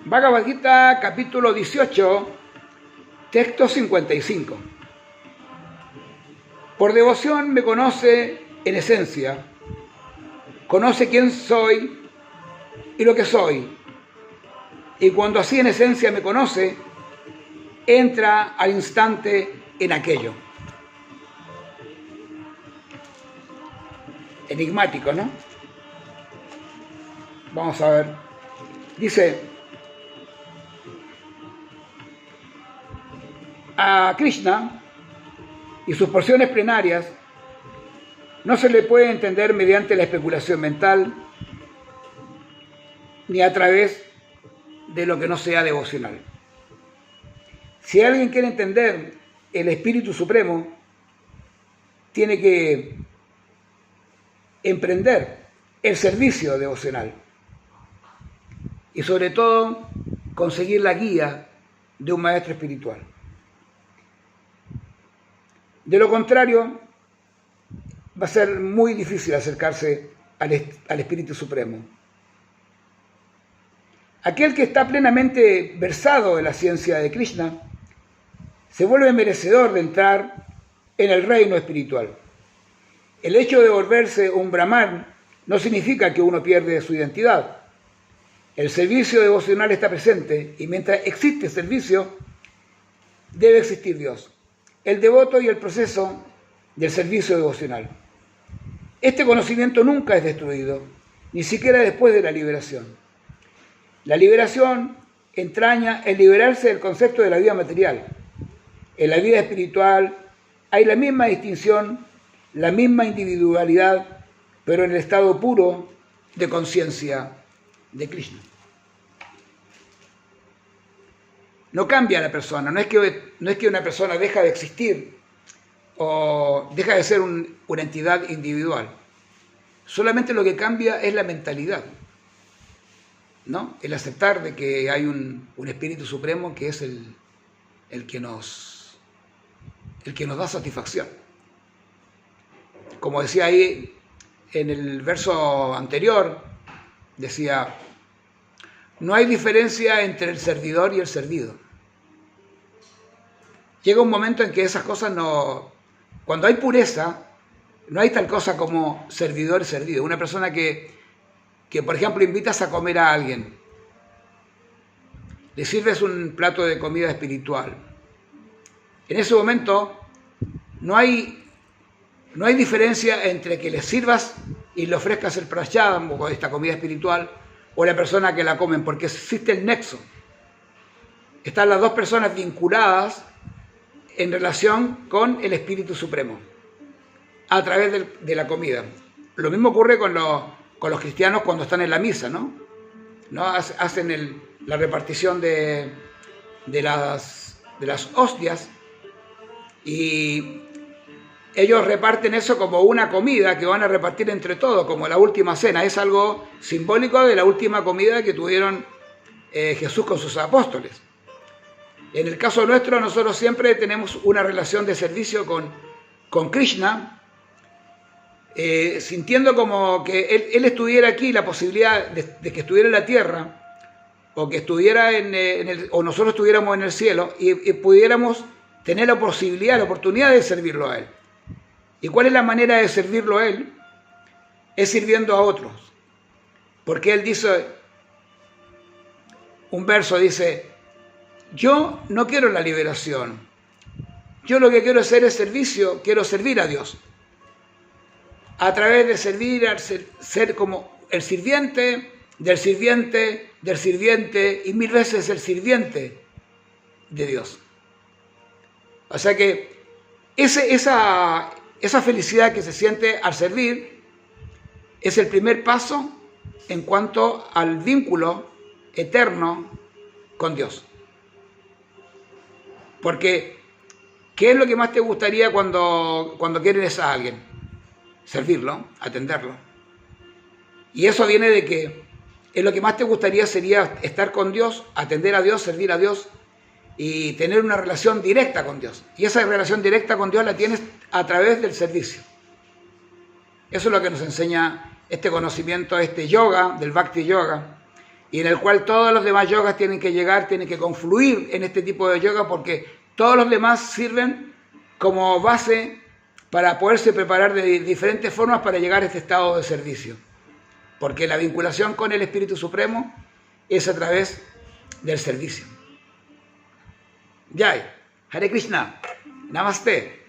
Bhagavad Gita, capítulo 18, texto 55. Por devoción me conoce en esencia, conoce quién soy y lo que soy. Y cuando así en esencia me conoce, entra al instante en aquello. Enigmático, ¿no? Vamos a ver. Dice, a Krishna y sus porciones plenarias no se le puede entender mediante la especulación mental ni a través de lo que no sea devocional. Si alguien quiere entender el Espíritu Supremo, tiene que emprender el servicio devocional y sobre todo conseguir la guía de un maestro espiritual. De lo contrario, va a ser muy difícil acercarse al Espíritu Supremo. Aquel que está plenamente versado en la ciencia de Krishna se vuelve merecedor de entrar en el reino espiritual. El hecho de volverse un brahman no significa que uno pierde su identidad. El servicio devocional está presente y mientras existe servicio, debe existir Dios, el devoto y el proceso del servicio devocional. Este conocimiento nunca es destruido, ni siquiera después de la liberación. La liberación entraña el liberarse del concepto de la vida material. En la vida espiritual hay la misma distinción, la misma individualidad, pero en el estado puro de conciencia de Krishna. No cambia la persona, no es que una persona deja de existir o deja de ser una entidad individual. Solamente lo que cambia es la mentalidad, ¿no? El aceptar de que hay un Espíritu Supremo que es el que nos da satisfacción. Como decía ahí en el verso anterior, decía, no hay diferencia entre el servidor y el servido. Llega un momento en que esas cosas no... Cuando hay pureza, no hay tal cosa como servidor y servido. Una persona que, por ejemplo, invitas a comer a alguien, le sirves un plato de comida espiritual. En ese momento no hay diferencia entre que le sirvas y le ofrezcas el prashadam o esta comida espiritual o la persona que la comen, porque existe el nexo. Están las dos personas vinculadas en relación con el Espíritu Supremo a través de la comida. Lo mismo ocurre con los cristianos cuando están en la misa, ¿no? Hacen la repartición de las hostias y ellos reparten eso como una comida que van a repartir entre todos, como la última cena. Es algo simbólico de la última comida que tuvieron Jesús con sus apóstoles. En el caso nuestro, nosotros siempre tenemos una relación de servicio con Krishna, sintiendo como que él estuviera aquí, la posibilidad de que estuviera en la tierra, o que estuviera o nosotros estuviéramos en el cielo, y pudiéramos tener la posibilidad, la oportunidad de servirlo a él. ¿Y cuál es la manera de servirlo a él? Es sirviendo a otros. Porque él dice, un verso dice, yo no quiero la liberación. Yo lo que quiero hacer es servicio, quiero servir a Dios. A través de servir, ser como el sirviente, del sirviente, del sirviente y mil veces el sirviente de Dios. O sea que esa felicidad que se siente al servir es el primer paso en cuanto al vínculo eterno con Dios. Porque, ¿qué es lo que más te gustaría cuando quieres a alguien? Servirlo, atenderlo. Y eso viene de que lo que más te gustaría sería estar con Dios, atender a Dios, servir a Dios y tener una relación directa con Dios. Y esa relación directa con Dios la tienes a través del servicio. Eso es lo que nos enseña este conocimiento, este yoga, del Bhakti Yoga. y en el cual todos los demás yogas tienen que llegar, tienen que confluir en este tipo de yoga, porque todos los demás sirven como base para poderse preparar de diferentes formas para llegar a este estado de servicio. Porque la vinculación con el Espíritu Supremo es a través del servicio. Jai, Hare Krishna, Namaste.